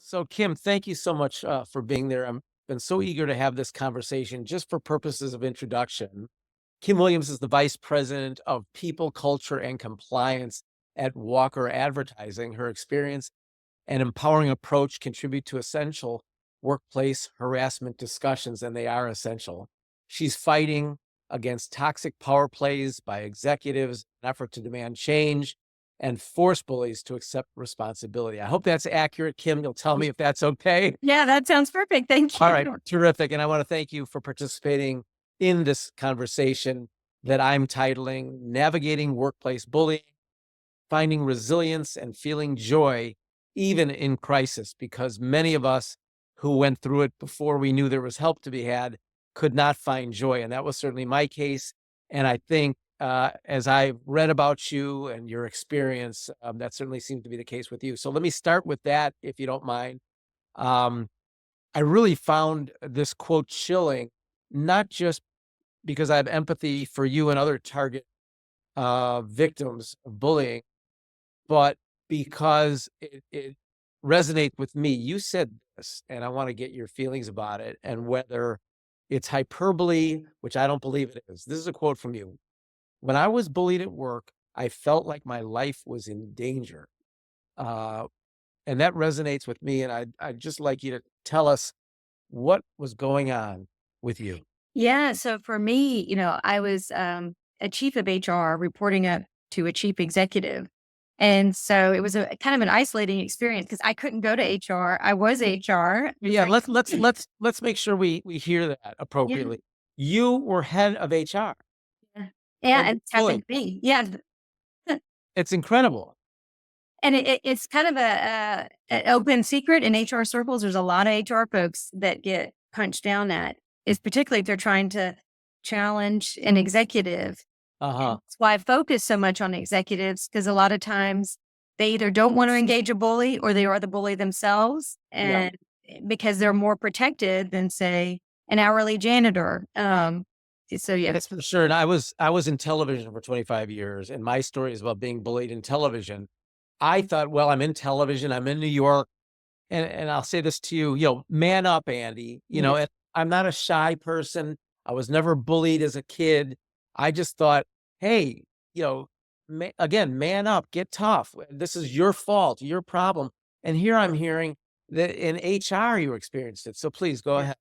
So, Kim, thank you so much for being there. I've been so eager to have this conversation just for purposes of introduction. Kim Williams is the Vice President of People, Culture, and Compliance at Walker Advertising. Her experience and empowering approach contribute to essential workplace harassment discussions, and they are essential. She's fighting against toxic power plays by executives, an effort to demand change, and force bullies to accept responsibility. I hope that's accurate, Kim. You'll tell me if that's okay. Yeah, that sounds perfect. Thank All right, you. terrific. And I want to thank you for participating in this conversation that I'm titling Navigating Workplace Bullying, Finding Resilience and Feeling Joy even in crisis, because many of us who went through it before we knew there was help to be had could not find joy. And that was certainly my case. And I think as I've read about you and your experience, that certainly seems to be the case with you. So let me start with that, if you don't mind. Um, I really found this quote chilling, not just because I have empathy for you and other target victims of bullying, but because it resonates with me. You said this, and I want to get your feelings about it and whether it's hyperbole, which I don't believe it is. This is a quote from you. When I was bullied at work, I felt like my life was in danger. Uh, and that resonates with me. And I'd just like you to tell us what was going on with you. Yeah, so for me, I was a chief of HR reporting up to a chief executive. And so it was a kind of an isolating experience because I couldn't go to HR. I was HR. Yeah, let's make sure we hear that Yeah, appropriately. You were head of HR yeah, yeah, and and it's bullied. happened to me. Yeah, It's incredible. and it's kind of an open secret in HR circles. There's a lot of HR folks that get punched down at, is particularly if they're trying to challenge an executive. Uh-huh. That's why I focus so much on executives, because a lot of times they either don't want to engage a bully or they are the bully themselves. Yeah. And because they're more protected than, say, an hourly janitor. So yeah. That's for sure. And I was in television for 25 years, and my story is about being bullied in television. I thought, well, I'm in television, I'm in New York, and I'll say this to you, man up, Andy. Yes. And I'm not a shy person. I was never bullied as a kid. I just thought, hey, again, man up, get tough. This is your fault, your problem. And here I'm hearing that in HR you experienced it. So please go ahead.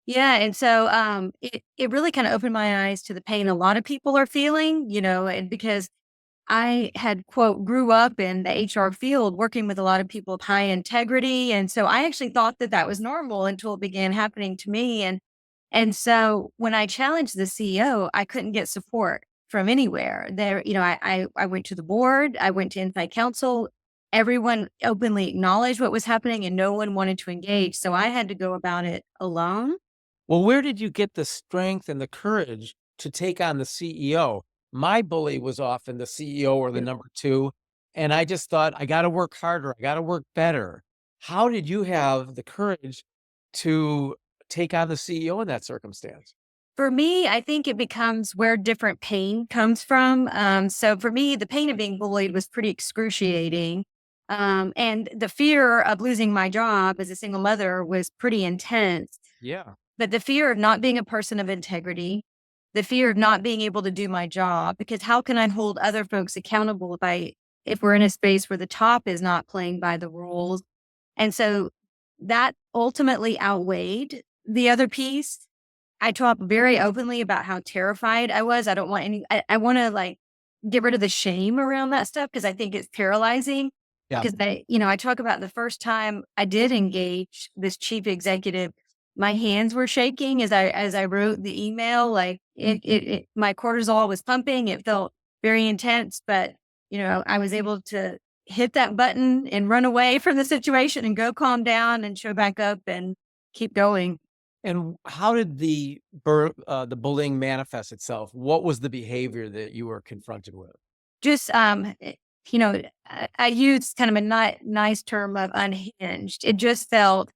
Yeah, and so, it really kinda opened my eyes to the pain a lot of people are feeling, and because I had, quote, "grew up in the HR field working with a lot of people of high integrity," and so I actually thought that that was normal until it began happening to me, and so when I challenged the CEO, I couldn't get support from anywhere. There, I went to the board, I went to inside counsel, everyone openly acknowledged what was happening, and no one wanted to engage, so I had to go about it alone. Well, where did you get the strength and the courage to take on the CEO? My bully was often the CEO or the number two. And I just thought, I got to work harder. I got to work better. How did you have the courage to take on the CEO in that circumstance? For me, I think it becomes where different pain comes from. So for me, the pain of being bullied was pretty excruciating. And the fear of losing my job as a single mother was pretty intense. Yeah. But the fear of not being a person of integrity, the fear of not being able to do my job, because how can I hold other folks accountable if we're in a space where the top is not playing by the rules? And so that ultimately outweighed the other piece. I talk very openly about how terrified I was. I don't want I want to like get rid of the shame around that stuff because I think it's paralyzing. Yeah. Because I talk about the first time I did engage this chief executive, my hands were shaking as I wrote the email. Like my cortisol was pumping. It felt very intense, but I was able to hit that button and run away from the situation and go calm down and show back up and keep going. And how did the bullying manifest itself? What was the behavior that you were confronted with? Just, I used kind of a nice term of unhinged. It just felt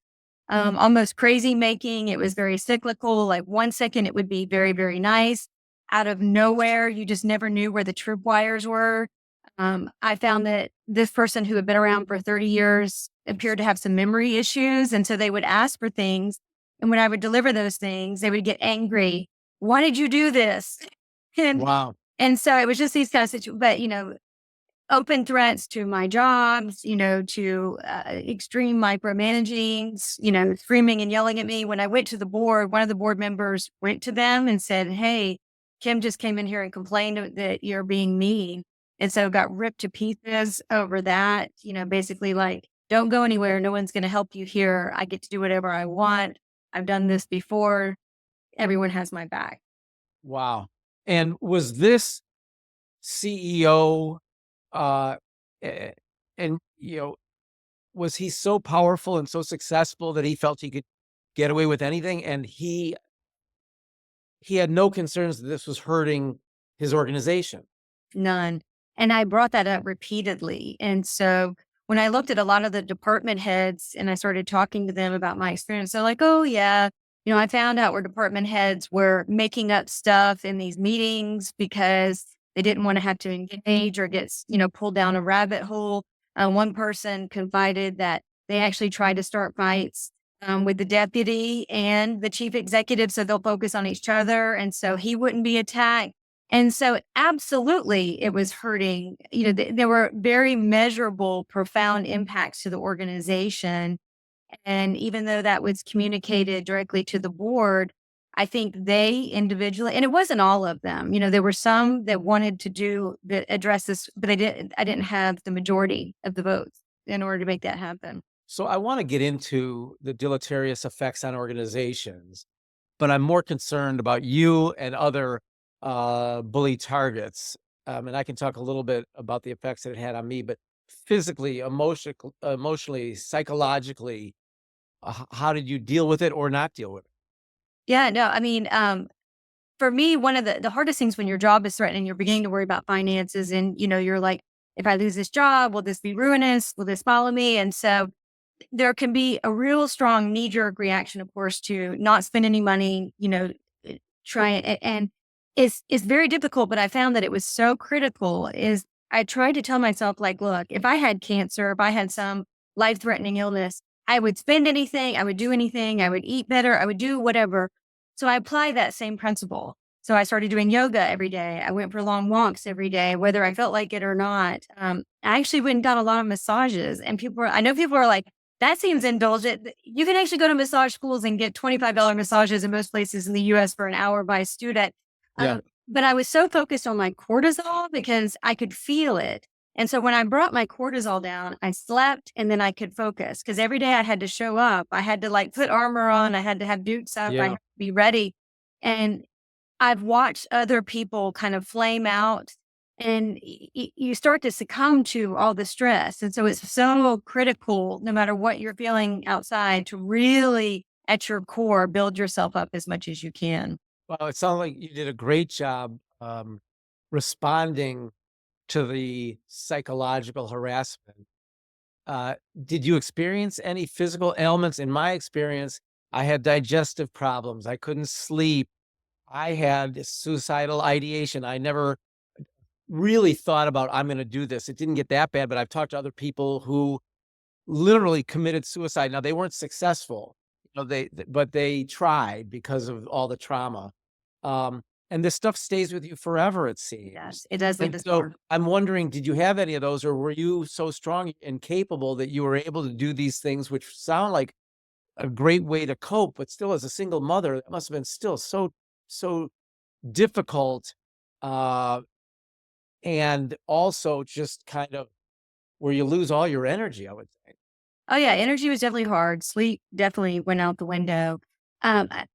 almost crazy making. It was very cyclical. Like 1 second, it would be very, very nice. Out of nowhere, you just never knew where the tripwires were. I found that this person who had been around for 30 years appeared to have some memory issues. And so they would ask for things. And when I would deliver those things, they would get angry. Why did you do this? And Wow. and so it was just these kind of situations, but open threats to my jobs, to extreme micromanaging, screaming and yelling at me. When I went to the board, one of the board members went to them and said, "Hey, Kim just came in here and complained that you're being mean." And so got ripped to pieces over that, basically like, don't go anywhere. No one's going to help you here. I get to do whatever I want. I've done this before. Everyone has my back. Wow. And was this CEO, uh, eh, and, was he so powerful and so successful that he felt he could get away with anything? And he had no concerns that this was hurting his organization? None. And I brought that up repeatedly. And so when I looked at a lot of the department heads and I started talking to them about my experience, they're like, "Oh, yeah. I found out where department heads were making up stuff in these meetings because they didn't want to have to engage or get, pulled down a rabbit hole." One person confided that they actually tried to start fights with the deputy and the chief executive so they'll focus on each other. And so he wouldn't be attacked. And so absolutely it was hurting. There were very measurable, profound impacts to the organization. And even though that was communicated directly to the board, I think they individually, and it wasn't all of them, there were some that wanted to address this, but I didn't have the majority of the votes in order to make that happen. So I want to get into the deleterious effects on organizations, but I'm more concerned about you and other bully targets. And I can talk a little bit about the effects that it had on me, but physically, emotionally, psychologically, how did you deal with it or not deal with it? Yeah, no, I mean, for me, one of the hardest things when your job is threatening, you're beginning to worry about finances and, you're like, if I lose this job, will this be ruinous? Will this follow me? And so there can be a real strong knee jerk reaction, of course, to not spend any money, try it. And it's very difficult, but I found that it was so critical is I tried to tell myself like, look, if I had cancer, if I had some life threatening illness, I would spend anything, I would do anything, I would eat better, I would do whatever. So I applied that same principle. So I started doing yoga every day. I went for long walks every day, whether I felt like it or not. I actually went and got a lot of massages, and I know people are like, that seems indulgent. You can actually go to massage schools and get $25 massages in most places in the US for an hour by a student. Yeah. But I was so focused on my cortisol because I could feel it. And so when I brought my cortisol down, I slept and then I could focus because every day I had to show up. I had to like put armor on. I had to have boots up. I had Yeah. to be ready. And I've watched other people kind of flame out and you start to succumb to all the stress. And so it's so critical, no matter what you're feeling outside, to really at your core build yourself up as much as you can. Well, it sounds like you did a great job responding to the psychological harassment. Did you experience any physical ailments? In my experience, I had digestive problems. I couldn't sleep. I had suicidal ideation. I never really thought about, I'm going to do this. It didn't get that bad, but I've talked to other people who literally committed suicide. Now they weren't successful, but they tried because of all the trauma. And this stuff stays with you forever, it seems. Yes, it does leave And us so more. I'm wondering, did you have any of those, or were you so strong and capable that you were able to do these things, which sound like a great way to cope, but still as a single mother, that must have been still so difficult. Uh, and also just kind of where you lose all your energy, I would think. Oh yeah, energy was definitely hard. Sleep definitely went out the window. I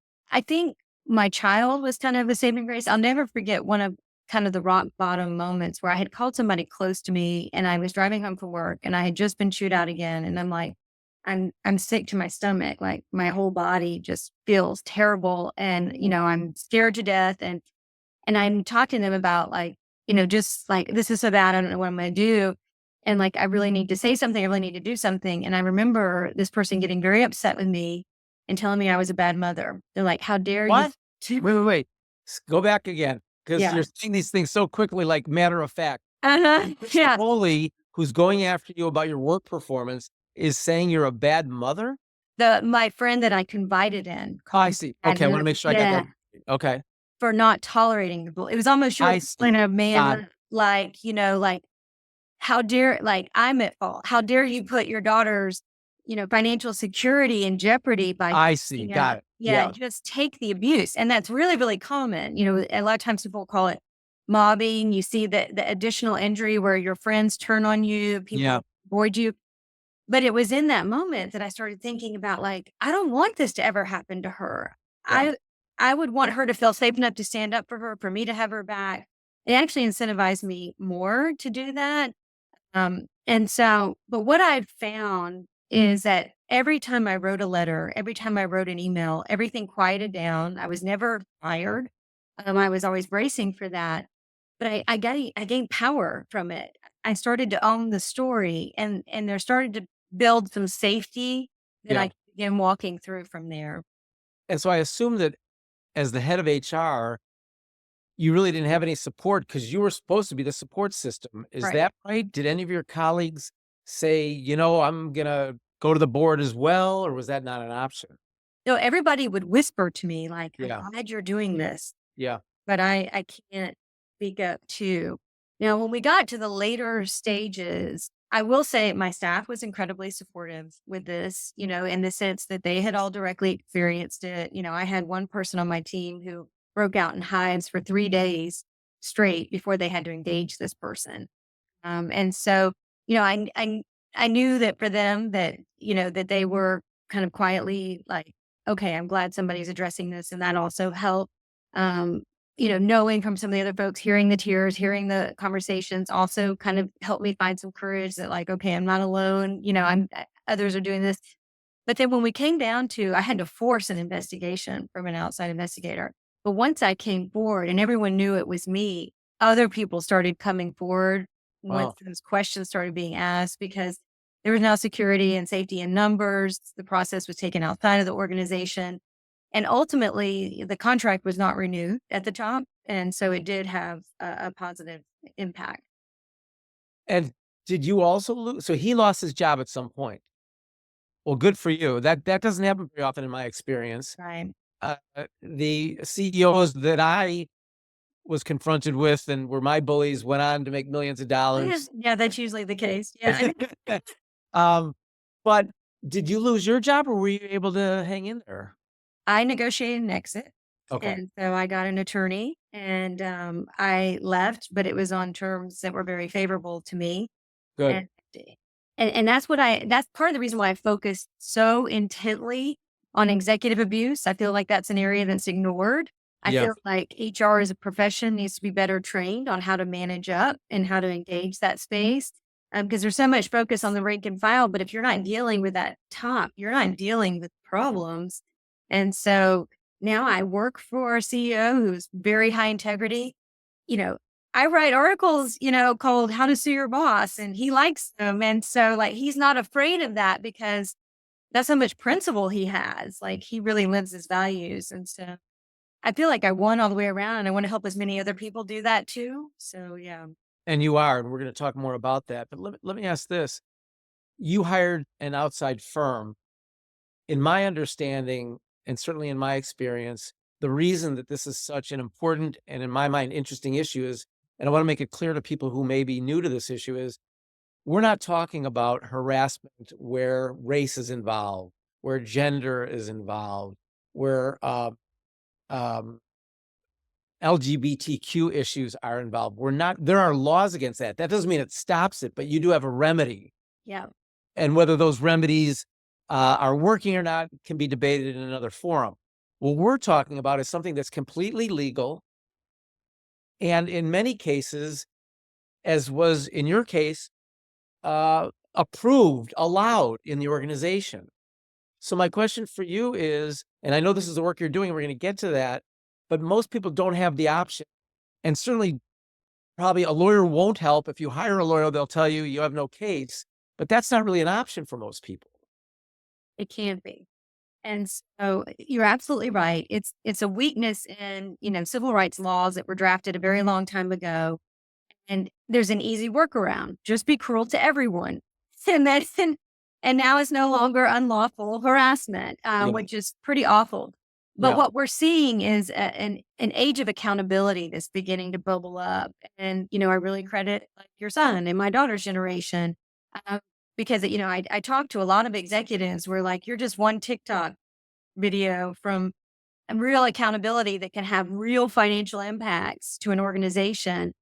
think my child was kind of a saving grace. I'll never forget one of kind of the rock bottom moments where I had called somebody close to me and I was driving home from work and I had just been chewed out again. And I'm like, I'm sick to my stomach. Like my whole body just feels terrible. And, I'm scared to death. And I'm talking to them about like, just like, this is so bad. I don't know what I'm going to do. And like, I really need to say something. I really need to do something. And I remember this person getting very upset with me and telling me I was a bad mother. They're like, how dare you? What? Wait. Go back again, because Yeah. you're saying these things so quickly, like matter of fact. Uh-huh. Who's the Yeah. bully who's going after you about your work performance is saying you're a bad mother? My friend that I confided in Oh, called I me see. bad Okay, I wanna mother. make sure I got Yeah, that. Okay. for not tolerating the bull. It was almost your I see. in a Got it. manner, like, like, how dare, like, I'm at fault. How dare you put your daughter's, financial security in jeopardy by I see. Got it. yeah, Yeah. just take the abuse. And that's really, really common. A lot of times people call it mobbing. You see the additional injury where your friends turn on you, Yeah. people avoid you. But it was in that moment that I started thinking about, like, I don't want this to ever happen to her. Yeah. I would want her to feel safe enough to stand up for me to have her back. It actually incentivized me more to do that. And so, but what I've found is that every time I wrote a letter, every time I wrote an email, everything quieted down. I was never fired. I was always bracing for that, but I gained power from it. I started to own the story, and there started to build some safety that Yeah. I could begin walking through from there. And so I assume that as the head of HR, you really didn't have any support because you were supposed to be the support system. Is Right. that right? Did any of your colleagues say, I'm gonna go to the board as well, or was that not an option? So everybody would whisper to me, like, "I'm Yeah. glad you're doing this." Yeah. But I can't speak up to. Now, when we got to the later stages, I will say my staff was incredibly supportive with this, in the sense that they had all directly experienced it. I had one person on my team who broke out in hives for 3 days straight before they had to engage this person. And so, you know, I knew that for them that, that they were kind of quietly like, okay, I'm glad somebody's addressing this. And that also helped. Um, knowing from some of the other folks, hearing the tears, hearing the conversations also kind of helped me find some courage that, like, okay, I'm not alone. Others are doing this. But then when we came down to, I had to force an investigation from an outside investigator. But once I came forward and everyone knew it was me, other people started coming forward once Wow. those questions started being asked, because there was now security and safety in numbers. The process was taken outside of the organization. And ultimately, the contract was not renewed at the top. And so it did have a positive impact. And did you also lose? So he lost his job at some point. Well, good for you. That doesn't happen very often in my experience. Right. The CEOs that I was confronted with and were my bullies went on to make millions of Oh, yeah. dollars. Yeah, that's usually the case. Yeah. Um, but did you lose your job or were you able to hang in there? I negotiated an exit, Okay, and so I got an attorney, and, I left, but it was on terms that were very favorable to me, good. and and that's part of the reason why I focused so intently on executive abuse. I feel like that's an area that's ignored. I Yeah. feel like HR as a profession needs to be better trained on how to manage up and how to engage that space, because there's so much focus on the rank and file, but if you're not dealing with that top, you're not dealing with problems. And so now I work for a CEO who's very high integrity. You know, I write articles, called How to Sue Your Boss, and he likes them. And so, like, he's not afraid of that because that's how much principle he has. Like, he really lives his values. And so I feel like I won all the way around, and I want to help as many other people do that too. So, yeah. And you are, and we're going to talk more about that. But let me ask this. You hired an outside firm. In my understanding, and certainly in my experience, the reason that this is such an important and in my mind interesting issue is, and I want to make it clear to people who may be new to this issue is, we're not talking about harassment where race is involved, where gender is involved, where um, LGBTQ issues are involved. We're not, there are laws against that. That doesn't mean it stops it, but you do have a remedy. Yeah. And whether those remedies are working or not can be debated in another forum. What we're talking about is something that's completely legal. And in many cases, as was in your case, approved, allowed in the organization. So my question for you is, and I know this is the work you're doing, we're going to get to that, but most people don't have the option. And certainly, probably a lawyer won't help. If you hire a lawyer, they'll tell you you have no case, but that's not really an option for most people. It can be. And so you're absolutely right. It's a weakness in, civil rights laws that were drafted a very long time ago. And there's an easy workaround. Just be cruel to everyone. And that's and now it's no longer unlawful harassment, Yeah. which is pretty awful. But Yeah. what we're seeing is an age of accountability that's beginning to bubble up. And, I really credit like your son and my daughter's generation, uh, because, I talk to a lot of executives where like, you're just one TikTok video from real accountability that can have real financial impacts to an organization.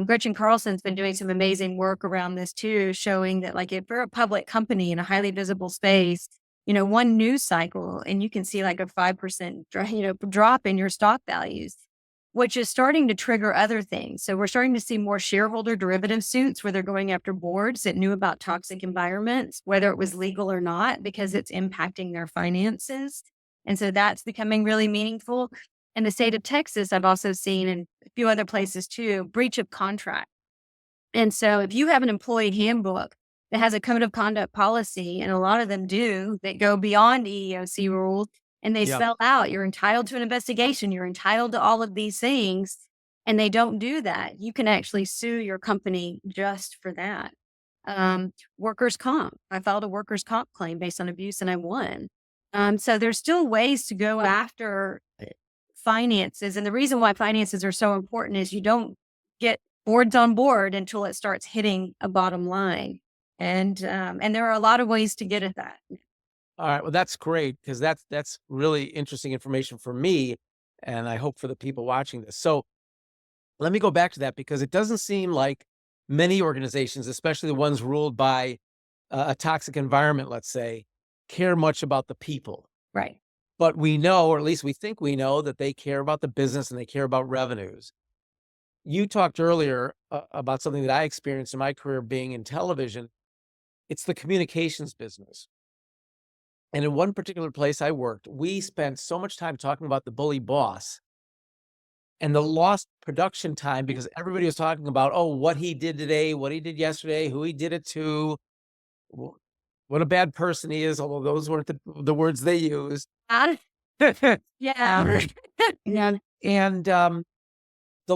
Gretchen Carlson's been doing some amazing work around this too, showing that like if you're a public company in a highly visible space, one news cycle and you can see like a 5% drop in your stock values, which is starting to trigger other things. So we're starting to see more shareholder derivative suits where they're going after boards that knew about toxic environments, whether it was legal or not, because it's impacting their finances. And so that's becoming really meaningful. In the state of Texas, I've also seen, and a few other places too, breach of contract. And so if you have an employee handbook that has a code of conduct policy, and a lot of them do, that go beyond EEOC rules, and they Yeah. spell out you're entitled to an investigation, you're entitled to all of these things, and they don't do that, you can actually sue your company just for that. Workers' comp. I filed a workers' comp claim based on abuse and I won. So there's still ways to go after finances. And the reason why finances are so important is you don't get boards on board until it starts hitting a bottom line. And there are a lot of ways to get at that. All right. Well, that's great because that's really interesting information for me, and I hope for the people watching this. So let me go back to that because it doesn't seem like many organizations, especially the ones ruled by a toxic environment, let's say, care much about the people. Right. But we know, or at least we think we know, that they care about the business and they care about revenues. You talked earlier about something that I experienced in my career being in television. It's the communications business. And in one particular place I worked, we spent so much time talking about the bully boss and the lost production time because everybody was talking about, oh, what he did today, what he did yesterday, who he did it to, wh- what a bad person he is, although those weren't the words they used. Uh, yeah. And the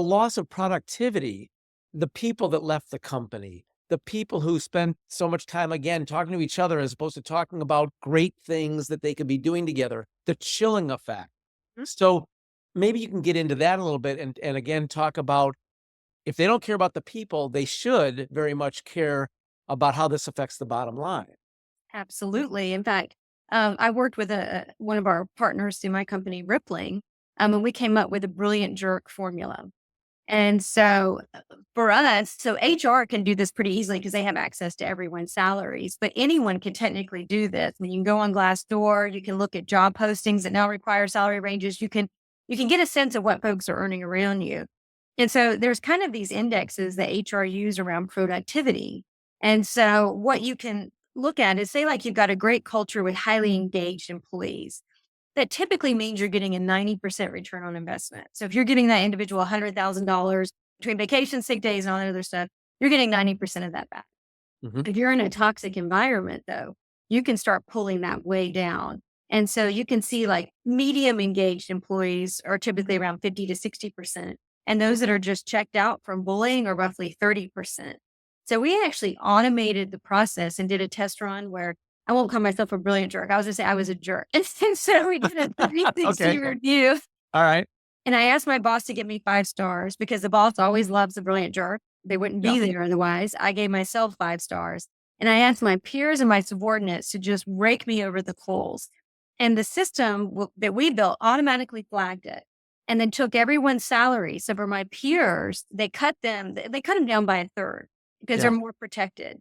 loss of productivity, the people that left the company, the people who spent so much time again talking to each other as opposed to talking about great things that they could be doing together, the chilling effect. So maybe you can get into that a little bit and again talk about if they don't care about the people, they should very much care about how this affects the bottom line. Absolutely. In fact, I worked with one of our partners through my company, Rippling, and we came up with a brilliant jerk formula. And so for us, so HR can do this pretty easily because they have access to everyone's salaries, but anyone can technically do this. I mean, you can go on Glassdoor, you can look at job postings that now require salary ranges. You can get a sense of what folks are earning around you. And so there's kind of these indexes that HR use around productivity. And so what you can look at is say like you've got a great culture with highly engaged employees that typically means you're getting a 90% return on investment. So if you're giving that individual $100,000 between vacation, sick days, and all that other stuff, you're getting 90% of that back. Mhm. If you're in a toxic environment, though, you can start pulling that way down. And so you can see like medium engaged employees are typically around 50 to 60%. And those that are just checked out from bullying are roughly 30%. So we actually automated the process and did a test run where I won't call myself a brilliant jerk. I was just say I was a jerk. And so we did a 360 Okay. review. All right. And I asked my boss to give me 5 stars because the boss always loves a brilliant jerk. They wouldn't Yeah. be there otherwise. I gave myself 5 stars. And I asked my peers and my subordinates to just rake me over the coals. And the system that we built automatically flagged it and then took everyone's salary. So for my peers, they cut them down by a third because they're Yeah. more protected.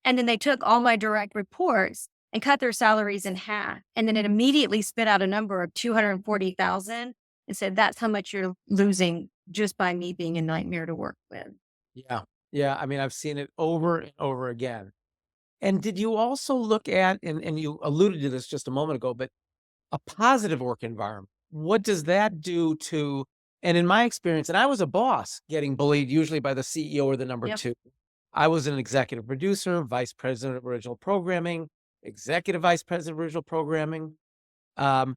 And then they took all my direct reports and cut their salaries in half. And then it immediately spit out a number of 240,000 and said, that's how much you're losing just by me being a nightmare to work with. Yeah. Yeah. I mean, I've seen it over and over again. And did you also look at, and you alluded to this just a moment ago, but a positive work environment, what does that do to, and in my experience, and I was a boss getting bullied usually by the CEO or the number Yep. two. I was an executive producer, vice president of original programming, executive vice president of original programming. Um,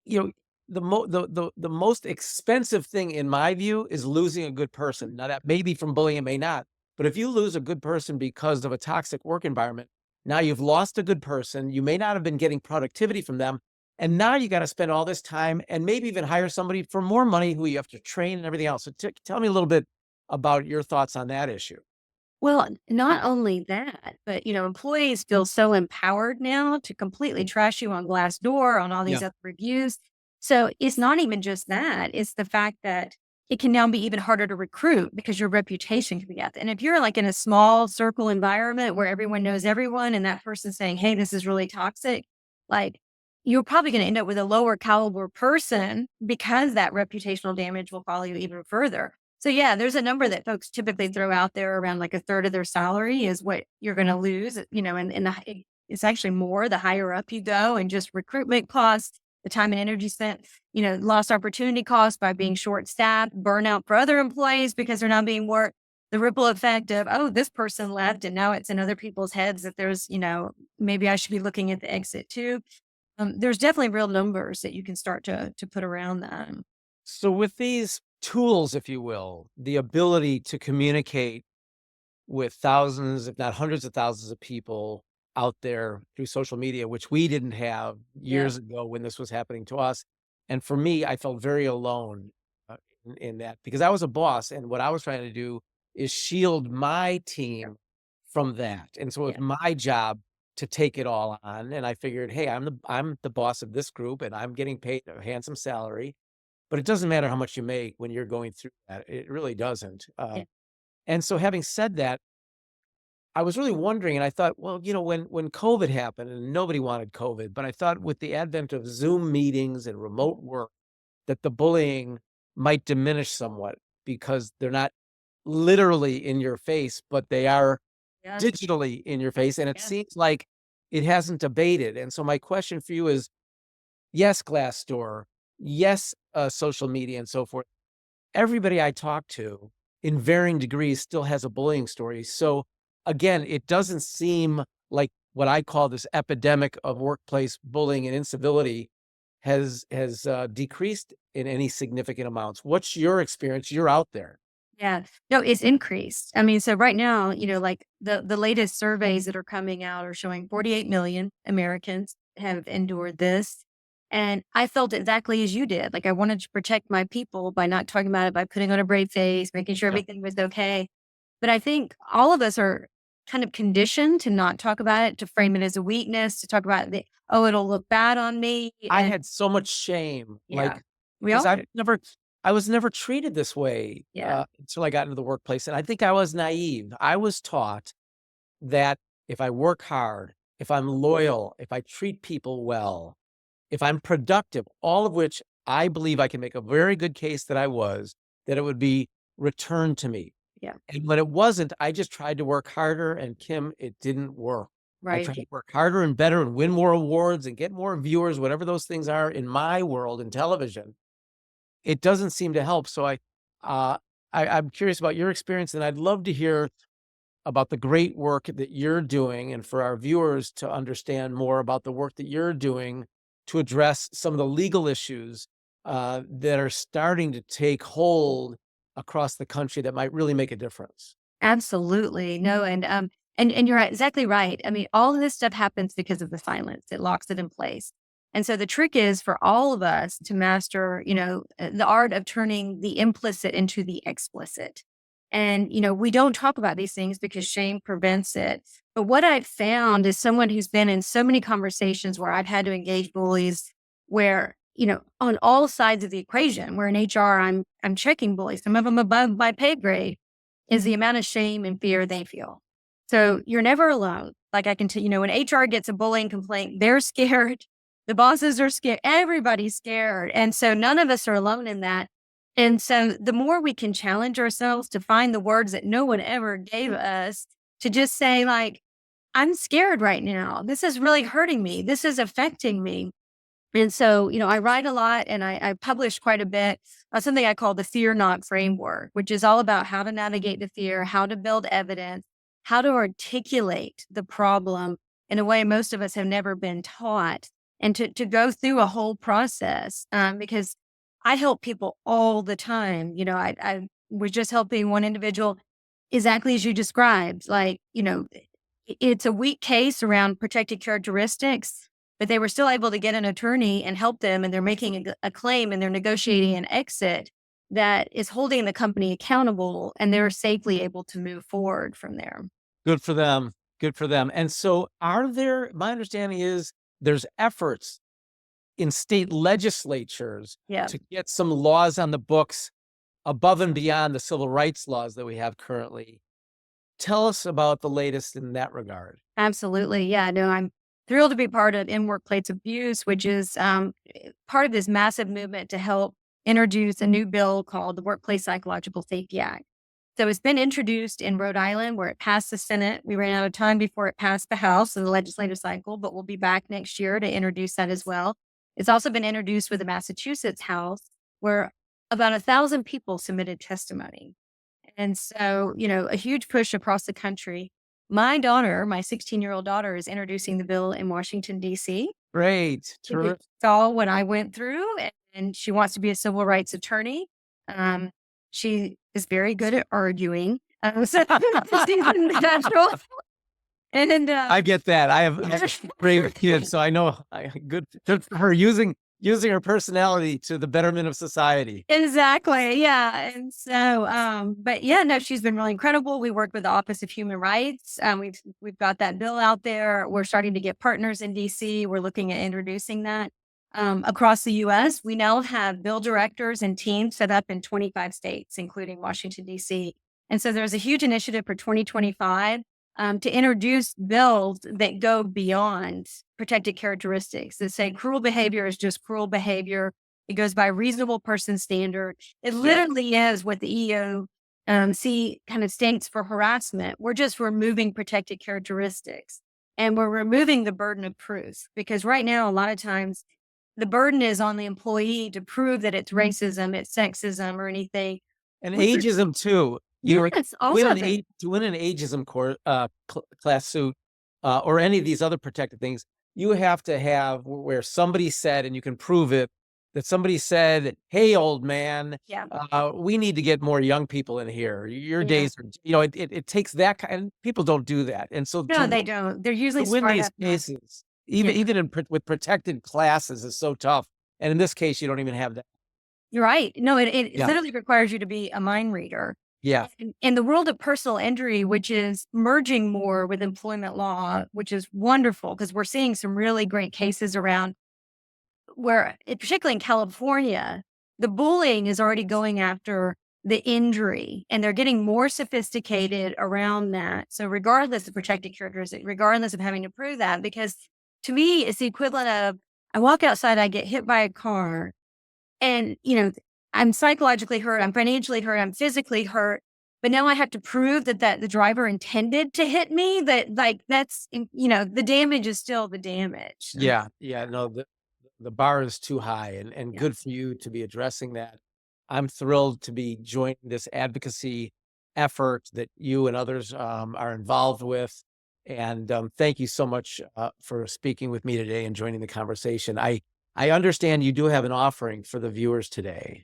you know, the most expensive thing in my view is losing a good person. Now that may be from bullying, it may not, but if you lose a good person because of a toxic work environment, now you've lost a good person. You may not have been getting productivity from them, and now you got to spend all this time and maybe even hire somebody for more money who you have to train and everything else. So tell me a little bit about your thoughts on that issue. Well, not only that, but, employees feel so empowered now to completely trash you on Glassdoor, on all Yeah. these other reviews. So it's not even just that. It's the fact that it can now be even harder to recruit because your reputation can be out there. And if you're like in a small circle environment where everyone knows everyone and that person's saying, hey, this is really toxic, like you're probably going to end up with a lower caliber person because that reputational damage will follow you even further. So yeah, there's a number that folks typically throw out there around like a third of their salary is what you're going to lose, it's actually more the higher up you go and just recruitment costs, the time and energy spent, lost opportunity costs by being short staffed, burnout for other employees because they're not being worked, the ripple effect of, oh, this person left and now it's in other people's heads that there's, maybe I should be looking at the exit too. There's definitely real numbers that you can start to put around that. So with these tools, if you will, the ability to communicate with thousands, if not hundreds of thousands of people out there through social media, which we didn't have Yeah. years ago when this was happening to us. And for me, I felt very alone in that because I was a boss and what I was trying to do is shield my team from that. And so Yeah. it's my job to take it all on. And I figured, hey, I'm the boss of this group and I'm getting paid a handsome salary. But it doesn't matter how much you make when you're going through that. It really doesn't. Yeah. And so having said that, I was really wondering, and I thought, well, when COVID happened and nobody wanted COVID, but I thought with the advent of Zoom meetings and remote work, that the bullying might diminish somewhat because they're not literally in your face, but they are Yes. digitally in your face. And it Yes. seems like it hasn't abated. And so my question for you is, yes, Glassdoor, yes, social media and so forth. Everybody I talk to in varying degrees still has a bullying story. So again, it doesn't seem like what I call this epidemic of workplace bullying and incivility has decreased in any significant amounts. What's your experience? You're out there. Yeah. No, it's increased. I mean, so right now, like the latest surveys that are coming out are showing 48 million Americans have endured this. And I felt exactly as you did. Like I wanted to protect my people by not talking about it, by putting on a brave face, making sure Yeah. everything was okay. But I think all of us are kind of conditioned to not talk about it, to frame it as a weakness, to talk about oh, it'll look bad on me. I And had so much shame, yeah, like, we because all do. I was never treated this way, Yeah. until I got into the workplace, and I think I was naive. I was taught that if I work hard, if I'm loyal, if I treat people well, if I'm productive, all of which I believe I can make a very good case that I was, that it would be returned to me. Yeah. And when it wasn't, I just tried to work harder, and Kim, it didn't work. I tried Right. to work harder and better and win more awards and get more viewers, whatever those things are in my world in television. It doesn't seem to help. So uh, I'm curious about your experience, and I'd love to hear about the great work that you're doing, and for our viewers to understand more about the work that you're doing to address some of the legal issues that are starting to take hold across the country that might really make a difference. Absolutely. No, and you're exactly right. I mean, all of this stuff happens because of the silence. It locks it in place. And so the trick is for all of us to master, the art of turning the implicit into the explicit. And, we don't talk about these things because shame prevents it. But what I've found is someone who's been in so many conversations where I've had to engage bullies where, on all sides of the equation, where in HR I'm checking bullies, some of them above my pay grade is the amount of shame and fear they feel. So you're never alone. Like I can tell, when HR gets a bullying complaint, they're scared. The bosses are scared. Everybody's scared. And so none of us are alone in that. And so the more we can challenge ourselves to find the words that no one ever gave us to just say, like, I'm scared right now. This is really hurting me. This is affecting me. And so, I write a lot and I publish quite a bit something I call the fear not framework, which is all about how to navigate the fear, how to build evidence, how to articulate the problem in a way most of us have never been taught. and to go through a whole process, because I help people all the time. I was just helping one individual exactly as you described. Like, it's a weak case around protected characteristics, but they were still able to get an attorney and help them, and they're making a claim and they're negotiating an exit that is holding the company accountable, and they're safely able to move forward from there. Good for them. Good for them. And so my understanding is there's efforts in state legislatures Yeah. to get some laws on the books above and beyond the civil rights laws that we have currently. Tell us about the latest in that regard. Absolutely. Yeah. No, I'm thrilled to be part of In Workplace Abuse, which is part of this massive movement to help introduce a new bill called the Workplace Psychological Safety Act. So it's been introduced in Rhode Island, where it passed the Senate. We ran out of time before it passed the House in the legislative cycle, but we'll be back next year to introduce that as well. It's also been introduced with the Massachusetts House, where about 1,000 people submitted testimony. And so, a huge push across the country. My daughter, my 16-year-old daughter, is introducing the bill in Washington, D.C. Great. If you Terrific. saw what I went through, and she wants to be a civil rights attorney. She is very good at arguing. So she's natural. And I get that. I have brave kids, so I know. Good for her using her personality to the betterment of society. exactly, yeah. And so, but yeah, no, she's been really incredible. We worked with the Office of Human Rights. We've got that bill out there. We're starting to get partners in DC. We're looking at introducing that across the U.S. We now have bill directors and teams set up in 25 states, including Washington D.C. And so there's a huge initiative for 2025 to introduce bills that go beyond protected characteristics, that say cruel behavior is just cruel behavior. It goes by reasonable person standard. It literally is what the EEOC kind of stands for harassment. We're just removing protected characteristics, and we're removing the burden of proof, because right now, a lot of times the burden is on the employee to prove that it's racism, it's sexism, or anything. And ageism too. Yes, also To win an ageism class suit, or any of these other protected things, you have to have where somebody said, and you can prove it, that somebody said, "Hey, old man, yeah. we need to get more young people in here. Your Yeah. days are," it takes that kind. And people don't do that, and so No, they don't. They're usually to win smart these enough. cases, even with protected classes, is so tough. And in this case, you don't even have that. You're right. No, it Yeah, literally requires you to be a mind reader. yeah. In the world of personal injury, which is merging more with employment law, which is wonderful, because we're seeing some really great cases around where, particularly in California, the bullying is already going after the injury, and they're getting more sophisticated around that. So regardless of protected characteristic, regardless of having to prove that, because to me, it's the equivalent of I walk outside, I get hit by a car, and, I'm psychologically hurt, I'm financially hurt, I'm physically hurt, but now I have to prove that the driver intended to hit me, that, like, the damage is still the damage. Yeah, yeah, no, the bar is too high, and Yeah. good for you to be addressing that. I'm thrilled to be joining this advocacy effort that you and others are involved with. And thank you so much for speaking with me today and joining the conversation. I understand you do have an offering for the viewers today.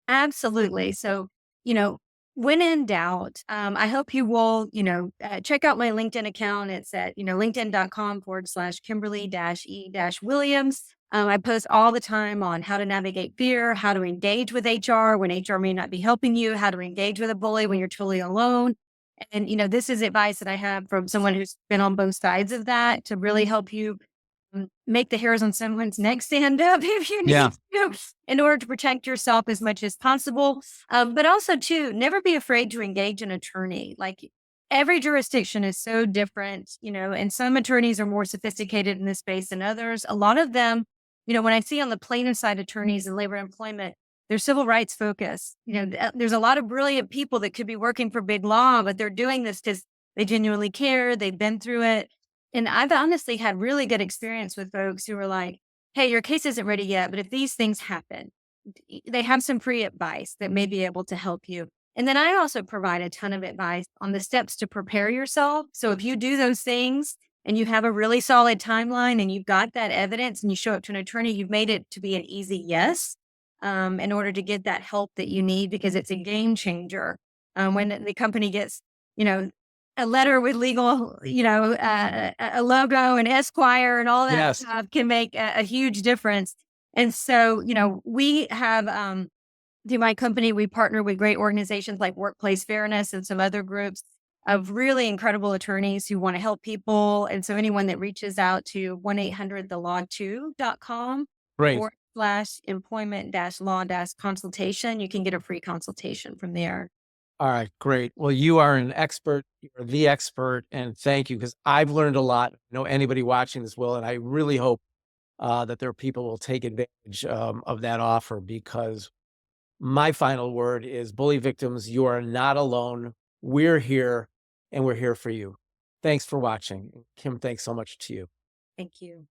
Absolutely. So, you know, when in doubt, I hope you will, check out my LinkedIn account. It's at, linkedin.com/Kimberly-E-Williams. I post all the time on how to navigate fear, how to engage with HR when HR may not be helping you, how to engage with a bully when you're totally alone. And, this is advice that I have from someone who's been on both sides of that to really help you make the hairs on someone's neck stand up if you Yeah. need to, in order to protect yourself as much as possible. But also, too, never be afraid to engage an attorney. Like, every jurisdiction is so different, and some attorneys are more sophisticated in this space than others. A lot of them, when I see on the plaintiff side attorneys in labor employment, they're civil rights focused. There's a lot of brilliant people that could be working for big law, but they're doing this because they genuinely care. They've been through it. And I've honestly had really good experience with folks who are like, "Hey, your case isn't ready yet, but if these things happen," they have some free advice that may be able to help you. And then I also provide a ton of advice on the steps to prepare yourself. So if you do those things, and you have a really solid timeline and you've got that evidence and you show up to an attorney, you've made it to be an easy yes, in order to get that help that you need because it's a game changer. When the company gets, you know, a letter with legal, a logo and Esquire and all that Yes. stuff can make a huge difference. And so, we have, through my company, we partner with great organizations like Workplace Fairness and some other groups of really incredible attorneys who want to help people. And so anyone that reaches out to 1-800-THE-LAW2.com Great. /employment-law-consultation, you can get a free consultation from there. All right, great. Well, you are an expert. You're the expert, and thank you because I've learned a lot. I know anybody watching this will, and I really hope that there are people who will take advantage of that offer because my final word is bully victims, you are not alone. We're here and we're here for you. Thanks for watching. Kim, thanks so much to you. Thank you.